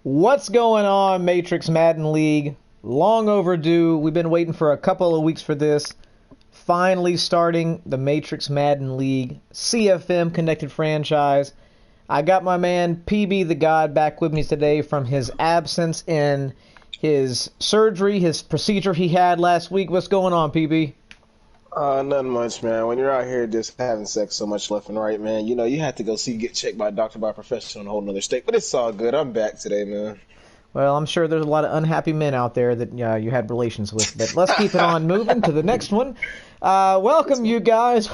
What's going on, Matrix Madden League? Long overdue. We've been waiting for a couple of weeks for this. Finally starting the Matrix Madden League CFM Connected franchise. I got my man PB the God back with me today from his absence in his surgery, his procedure he had last week. What's going on, PB? Nothing much, man. When you're out here just having sex so much left and right, man, you have to go get checked by a doctor, by a professional in a whole nother state. But it's all good. I'm back today, man. Well, I'm sure there's a lot of unhappy men out there that you had relations with, but let's keep it on moving to the next one. It's Welcome, fine. you guys.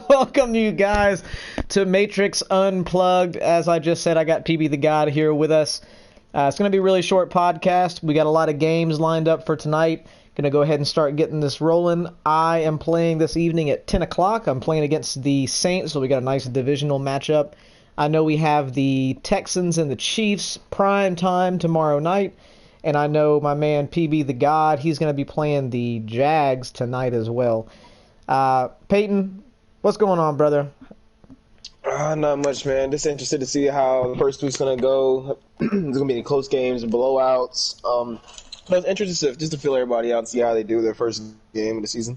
Welcome, you guys, to Matrix Unplugged. As I just said, I got PB the God here with us. It's going to be a really short podcast. We got a lot of games lined up for tonight. Going to go ahead and start getting this rolling. I am playing this evening at 10 o'clock. I'm playing against the Saints, so we got a nice divisional matchup. I know we have the Texans and the Chiefs prime time tomorrow night. And I know my man PB the God, he's going to be playing the Jags tonight as well. Peyton, what's going on, brother? Not much, man. Just interested to see how the first week's gonna go. There's gonna be any close games and blowouts. But it's interested just to feel everybody out and see how they do their first game of the season.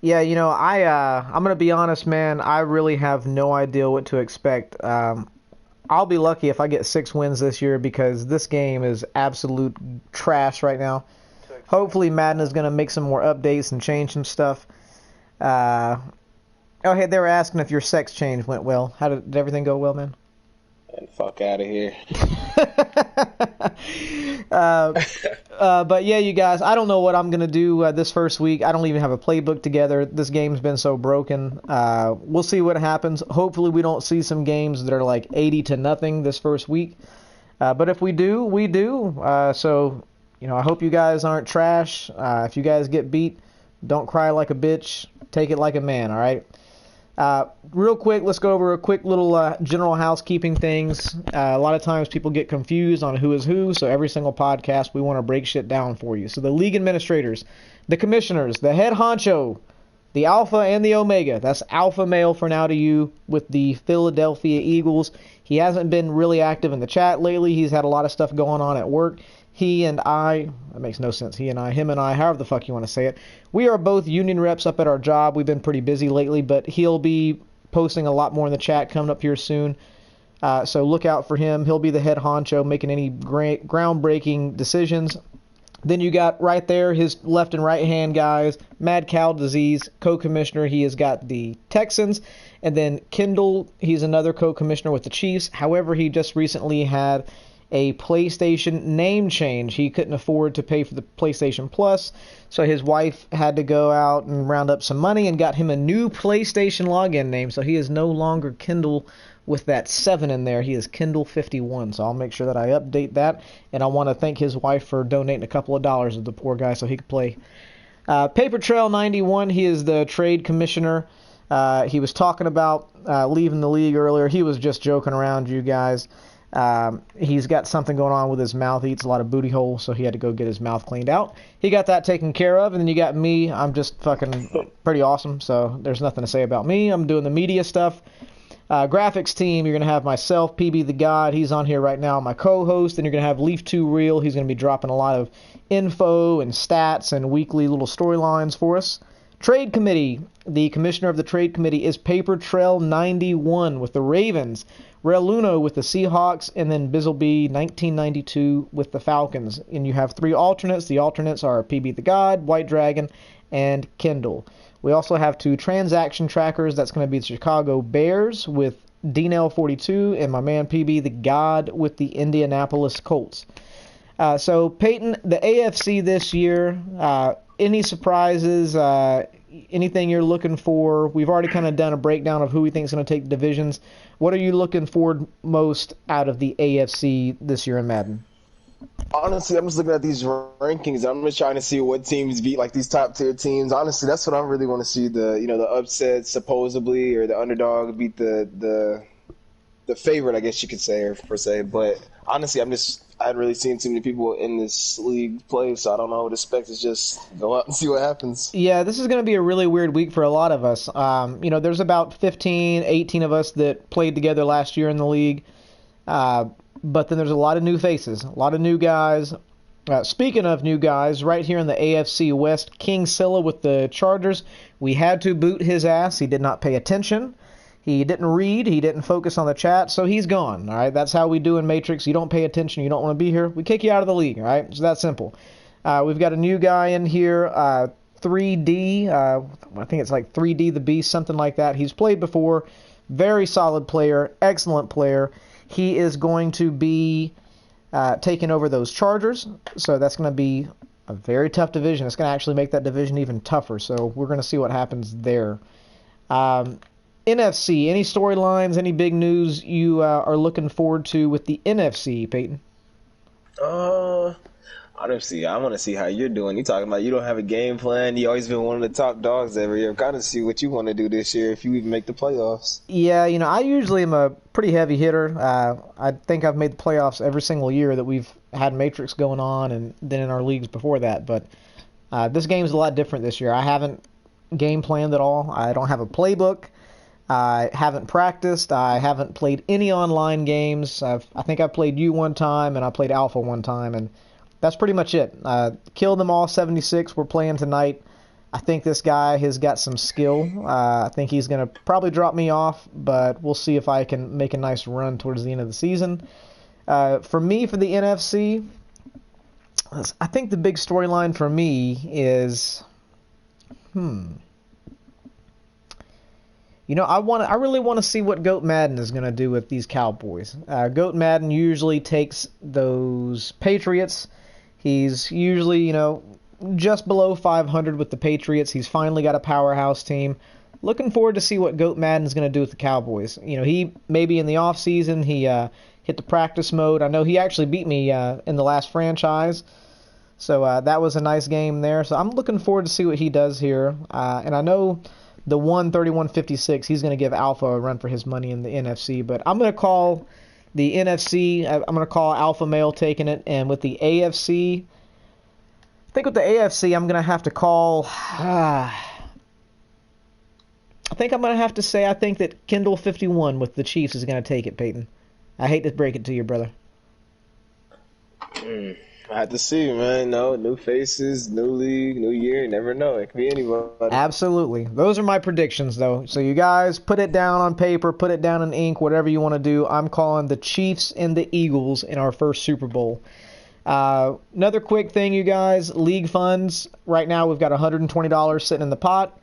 Yeah, I'm gonna be honest, man. I really have no idea what to expect. I'll be lucky if I get 6 wins this year because this game is absolute trash right now. Hopefully, Madden is gonna make some more updates and change some stuff. Uh, oh, hey, they were asking if your sex change went well. Did everything go well, man? And fuck out of here. uh, but yeah, you guys, I don't know what I'm gonna do this first week. I don't even have a playbook together. This game's been so broken. We'll see what happens. Hopefully, we don't see some games that are like 80-0 this first week. But if we do, we do. I hope you guys aren't trash. If you guys get beat, don't cry like a bitch. Take it like a man. All right. Real quick, let's go over a quick little general housekeeping things. A lot of times people get confused on who is who, so every single podcast we want to break shit down for you. So the league administrators, the commissioners, the head honcho, the alpha and the omega. That's alpha male for now to you with the Philadelphia Eagles. He hasn't been really active in the chat lately. He's had a lot of stuff going on at work. He and I, that makes no sense. Him and I, however the fuck you want to say it. We are both union reps up at our job. We've been pretty busy lately, but he'll be posting a lot more in the chat coming up here soon. So look out for him. He'll be the head honcho making any groundbreaking decisions. Then you got right there his left and right hand guys. Mad Cow Disease, co-commissioner. He has got the Texans. And then Kendall, he's another co-commissioner with the Chiefs. However, he just recently had a PlayStation name change. He couldn't afford to pay for the PlayStation Plus, so his wife had to go out and round up some money and got him a new PlayStation login name. So he is no longer Kindle with that 7 in there. He is Kindle 51. So I'll make sure that I update that. And I want to thank his wife for donating a couple of dollars to the poor guy so he could play. Paper Trail 91, he is the trade commissioner. He was talking about leaving the league earlier. He was just joking around, you guys. He's got something going on with his mouth. He eats a lot of booty holes, so he had to go get his mouth cleaned out. He got that taken care of, and then you got me. I'm just fucking pretty awesome, so there's nothing to say about me. I'm doing the media stuff. Graphics team, you're going to have myself, PB the God. He's on here right now, my co-host. Then you're going to have Leaf 2 Real. He's going to be dropping a lot of info and stats and weekly little storylines for us. Trade Committee. The commissioner of the Trade Committee is Paper Trail 91 with the Ravens. Reluno with the Seahawks, and then Bizzleby 1992 with the Falcons. And you have 3 alternates. The alternates are PB the God, White Dragon, and Kendall. We also have 2 transaction trackers. That's going to be the Chicago Bears with DNL42 and my man PB the God with the Indianapolis Colts. So Peyton, the AFC this year, any surprises, anything you're looking for? We've already kind of done a breakdown of who we think is going to take divisions. What are you looking forward most out of the AFC this year in Madden? Honestly, I'm just looking at these rankings. I'm just trying to see what teams beat like these top tier teams. Honestly, that's what I really want to see. The upset supposedly, or the underdog beat the favorite, I guess you could say, or per se. But honestly, I hadn't really seen too many people in this league play, so I don't know what to expect. Is just go out and see what happens. Yeah, this is going to be a really weird week for a lot of us. There's about 15, 18 of us that played together last year in the league. but then there's a lot of new faces, a lot of new guys. Speaking of new guys, right here in the AFC West, King Silla with the Chargers, we had to boot his ass. He did not pay attention. He didn't read. He didn't focus on the chat, so he's gone. All right, that's how we do in Matrix. You don't pay attention. You don't want to be here. We kick you out of the league. All right, it's that simple. We've got a new guy in here, 3D. I think it's like 3D the Beast, something like that. He's played before. Very solid player, excellent player. He is going to be taking over those Chargers, so that's going to be a very tough division. It's going to actually make that division even tougher, so we're going to see what happens there. NFC, any storylines, any big news you are looking forward to with the NFC, Peyton? Honestly, I want to see how you're doing. You talking about you don't have a game plan. You always been one of the top dogs every year. Kind of see what you want to do this year if you even make the playoffs. Yeah, I usually am a pretty heavy hitter. I think I've made the playoffs every single year that we've had Matrix going on, and then in our leagues before that. But this game's a lot different this year. I haven't game planned at all. I don't have a playbook. I haven't practiced. I haven't played any online games. I think I played you one time, and I played Alpha one time, and that's pretty much it. Killed them all, 76. We're playing tonight. I think this guy has got some skill. I think he's going to probably drop me off, but we'll see if I can make a nice run towards the end of the season. For me, for the NFC, I think the big storyline for me is, I really want to see what Goat Madden is going to do with these Cowboys. Goat Madden usually takes those Patriots. He's usually, just below 500 with the Patriots. He's finally got a powerhouse team. Looking forward to see what Goat Madden is going to do with the Cowboys. He maybe in the offseason, he hit the practice mode. I know he actually beat me in the last franchise. So that was a nice game there. So I'm looking forward to see what he does here. And I know the 131.56, he's going to give Alpha a run for his money in the NFC. But I'm going to call the NFC, I'm going to call Alpha Male taking it. And with the AFC, I think with the AFC, I'm going to have to call, I think I'm going to have to say, I think that Kendall 51 with the Chiefs is going to take it, Peyton. I hate to break it to you, brother. I have to see, man. No, new faces, new league, new year. You never know. It could be anybody. Absolutely. Those are my predictions, though. So you guys put it down on paper, put it down in ink, whatever you want to do. I'm calling the Chiefs and the Eagles in our first Super Bowl. Another quick thing, you guys. League funds. Right now, we've got $120 sitting in the pot.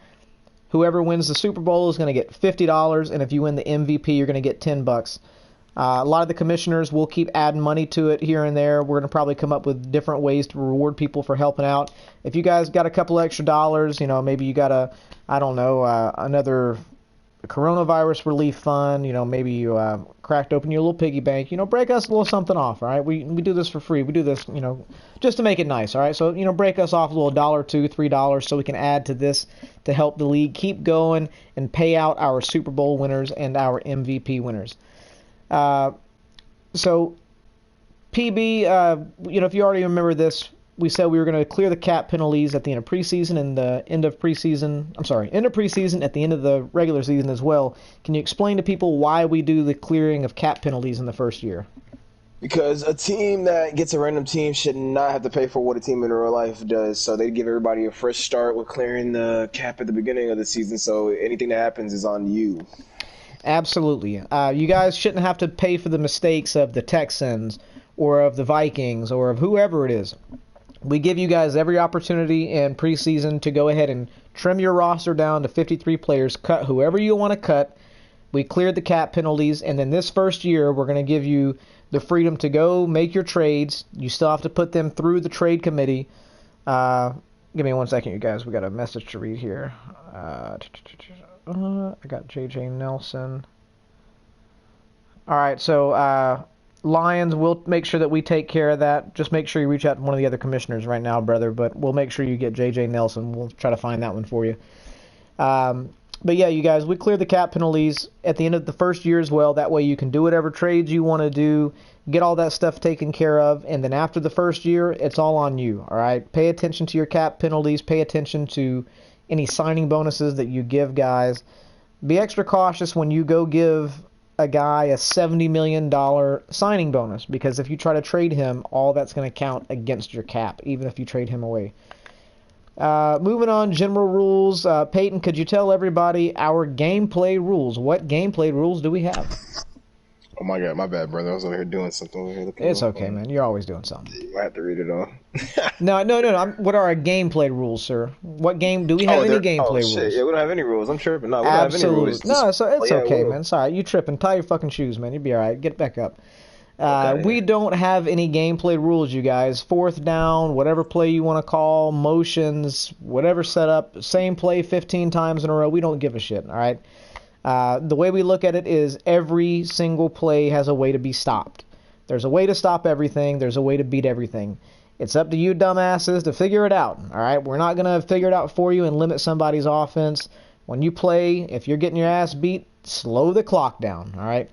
Whoever wins the Super Bowl is going to get $50, and if you win the MVP, you're going to get $10. A lot of the commissioners will keep adding money to it here and there. We're going to probably come up with different ways to reward people for helping out. If you guys got a couple extra dollars, maybe you got another coronavirus relief fund, maybe you cracked open your little piggy bank, break us a little something off, all right? We do this for free. We do this, just to make it nice, all right? So, break us off a little $1, $2, $3 so we can add to this to help the league keep going and pay out our Super Bowl winners and our MVP winners. So PB, if you already remember this, we said we were going to clear the cap penalties at the end of preseason and the end of preseason at the end of the regular season as well. Can you explain to people why we do the clearing of cap penalties in the first year? Because a team that gets a random team should not have to pay for what a team in real life does. So they give everybody a fresh start with clearing the cap at the beginning of the season. So anything that happens is on you. Absolutely. You guys shouldn't have to pay for the mistakes of the Texans or of the Vikings or of whoever it is. We give you guys every opportunity in preseason to go ahead and trim your roster down to 53 players, cut whoever you want to cut. We cleared the cap penalties, and then this first year we're going to give you the freedom to go make your trades. You still have to put them through the trade committee. Give me 1 second, you guys. We got a message to read here. I got JJ Nelson. All right, so Lions, we'll make sure that we take care of that. Just make sure you reach out to one of the other commissioners right now, brother, but we'll make sure you get JJ Nelson. We'll try to find that one for you. But yeah, you guys, we cleared the cap penalties at the end of the first year as well. That way you can do whatever trades you want to do, get all that stuff taken care of, and then after the first year, it's all on you, all right? Pay attention to your cap penalties. Pay attention to any signing bonuses that you give guys. Be extra cautious when you go give a guy a $70 million signing bonus, because if you try to trade him, all that's going to count against your cap, even if you trade him away. Moving on, general rules. Peyton, could you tell everybody our gameplay rules? What gameplay rules do we have? Oh my god, my bad, brother. I was over here doing something over here. It's okay, man. You're always doing something. I have to read it all. No. What are our gameplay rules, sir? What game do we have? Any gameplay rules? Yeah, we don't have any rules. I'm tripping. No, we don't have any rules. No, so it's okay, man. Sorry, you tripping. Tie your fucking shoes, man. You'll be all right. Get back up. Okay. We don't have any gameplay rules, you guys. Fourth down, whatever play you want to call, motions, whatever setup, same play 15 times in a row. We don't give a shit, all right? The way we look at it is every single play has a way to be stopped. There's a way to stop everything. There's a way to beat everything. It's up to you dumbasses to figure it out, all right? We're not going to figure it out for you and limit somebody's offense. When you play, if you're getting your ass beat, slow the clock down, all right?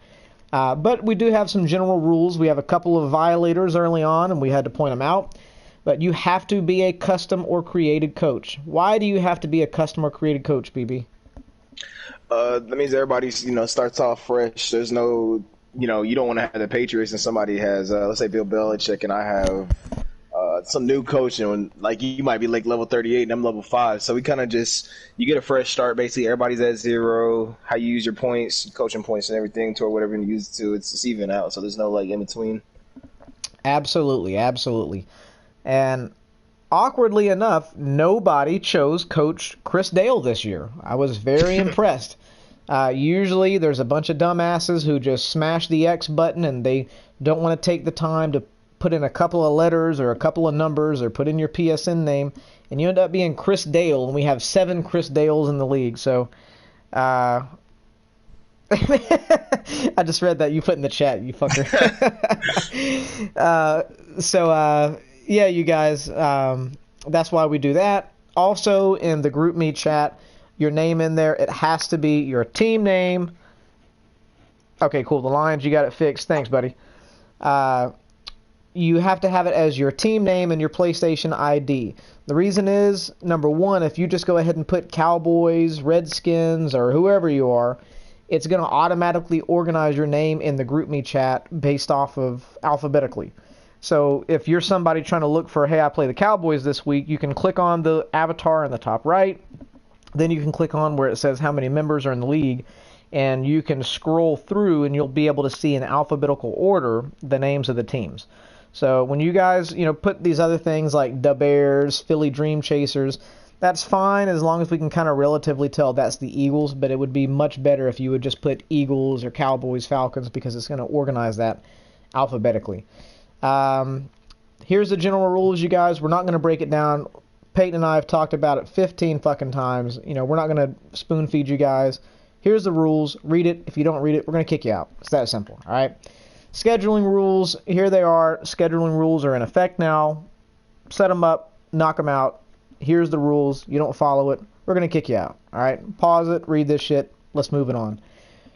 But we do have some general rules. We have a couple of violators early on, and we had to point them out. But you have to be a custom or created coach. Why do you have to be a custom or created coach, BB? That means everybody, starts off fresh. There's no, you don't want to have the Patriots and somebody has, let's say Bill Belichick, and I have some new coach, and like you might be like level 38 and I'm level 5. So we kind of you get a fresh start. Basically, everybody's at 0. How you use your points, coaching points, and everything to whatever you use it to. It's even out. So there's no like in between. Absolutely. And awkwardly enough, nobody chose Coach Chris Dale this year. I was very impressed. Usually there's a bunch of dumbasses who just smash the X button and they don't want to take the time to put in a couple of letters or a couple of numbers or put in your PSN name, and you end up being Chris Dale, and we have 7 Chris Dales in the league. So I just read that you put in the chat, you fucker. Yeah, you guys, that's why we do that. Also, in the GroupMe chat, your name in there, it has to be your team name. Okay, cool. The Lions, you got it fixed. Thanks, buddy. You have to have it as your team name and your PlayStation ID. The reason is, number one, if you just go ahead and put Cowboys, Redskins, or whoever you are, it's going to automatically organize your name in the GroupMe chat based off of alphabetically. So if you're somebody trying to look for, hey, I play the Cowboys this week, you can click on the avatar in the top right. Then you can click on where it says how many members are in the league, and you can scroll through and you'll be able to see in alphabetical order the names of the teams. So when you guys, put these other things like the Bears, Philly Dream Chasers, that's fine as long as we can kind of relatively tell that's the Eagles, but it would be much better if you would just put Eagles or Cowboys, Falcons, because it's going to organize that alphabetically. Here's the general rules, you guys. We're not going to break it down. Peyton and I have talked about it 15 fucking times. We're not going to spoon feed you guys. Here's the rules. Read it. If you don't read it, we're going to kick you out. It's that simple, all right? Scheduling rules, here they are. Scheduling rules are in effect now. Set them up, knock them out. Here's the rules. You don't follow it, we're going to kick you out, all right? Pause it, read this shit. Let's move it on.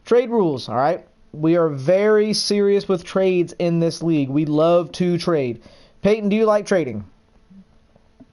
Trade rules, all right? We are very serious with trades in this league. We love to trade. Peyton, do you like trading?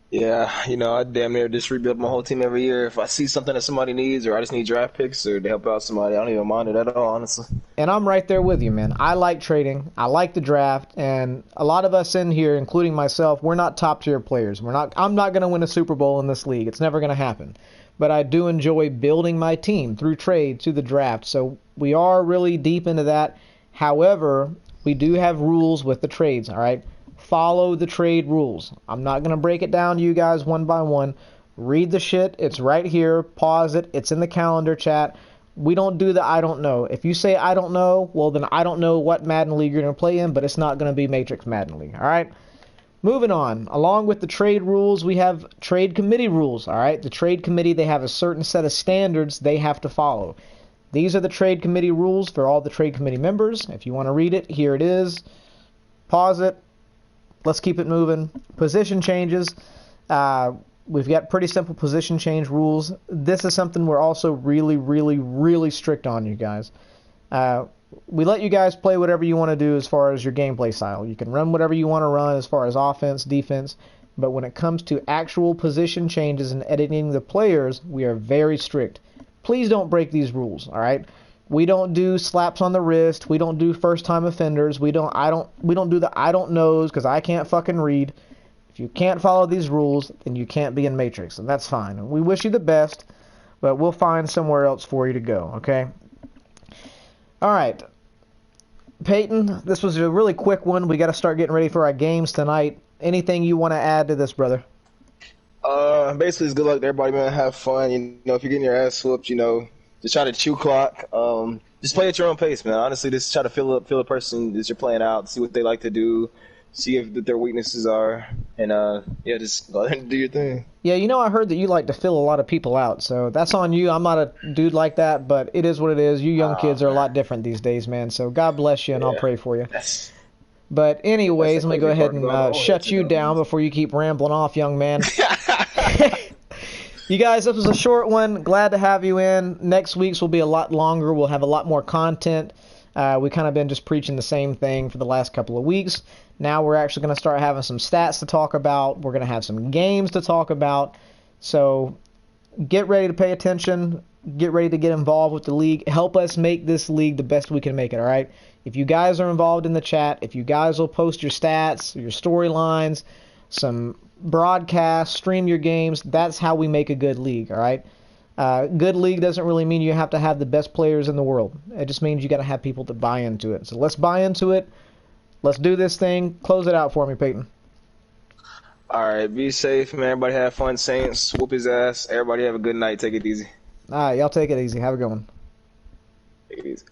Yeah, I damn near just rebuild my whole team every year. If I see something that somebody needs, or I just need draft picks, or to help out somebody, I don't even mind it at all, honestly. And I'm right there with you, man. I like trading. I like the draft, and a lot of us in here, including myself, we're not top tier players. I'm not going to win a Super Bowl in this league. It's never going to happen. But I do enjoy building my team through trade to the draft. So we are really deep into that. However, we do have rules with the trades, all right? Follow the trade rules. I'm not going to break it down to you guys one by one. Read the shit. It's right here. Pause it. It's in the calendar chat. We don't do the I don't know. If you say I don't know, well, then I don't know what Madden League you're going to play in, but it's not going to be Matrix Madden League, all right? Moving on. Along with the trade rules, we have trade committee rules, all right? The trade committee, they have a certain set of standards they have to follow. These are the trade committee rules for all the trade committee members. If you want to read it, here it is. Pause it. Let's keep it moving. Position changes. We've got pretty simple position change rules. This is something we're also really, really, really strict on, you guys. We let you guys play whatever you want to do as far as your gameplay style. You can run whatever you want to run as far as offense, defense. But when it comes to actual position changes and editing the players, we are very strict. Please don't break these rules, all right? We don't do slaps on the wrist. We don't do first-time offenders. We don't do the I don't knows because I can't fucking read. If you can't follow these rules, then you can't be in Matrix, and that's fine. We wish you the best, but we'll find somewhere else for you to go, okay? All right. Peyton, this was a really quick one. We got to start getting ready for our games tonight. Anything you want to add to this, brother? Basically, it's good luck to everybody, man. Have fun. You know, if you're getting your ass whooped, you know, just try to chew clock. Just play at your own pace, man. Honestly, just try to feel a person that you're playing out, see what they like to do, see if their weaknesses are, and yeah, just go ahead and do your thing. Yeah, you know, I heard that you like to fill a lot of people out, so that's on you. I'm not a dude like that, but it is what it is. You young kids are a lot different these days, man. So God bless you, and I'll pray for you. But anyways, let me go ahead and shut you down before you keep rambling off, young man. You guys, this was a short one. Glad to have you in. Next week's will be a lot longer. We'll have a lot more content. We kind of been just preaching the same thing for the last couple of weeks. Now we're actually going to start having some stats to talk about. We're going to have some games to talk about. So get ready to pay attention. Get ready to get involved with the league. Help us make this league the best we can make it, all right? If you guys are involved in the chat, if you guys will post your stats, your storylines, some broadcasts, stream your games, that's how we make a good league, all right? Good league doesn't really mean you have to have the best players in the world. It just means you got to have people to buy into it. So let's buy into it. Let's do this thing. Close it out for me, Peyton. All right, be safe, man. Everybody have fun. Saints, whoop his ass. Everybody have a good night. Take it easy. All right, y'all take it easy. Have a good one. Take it easy.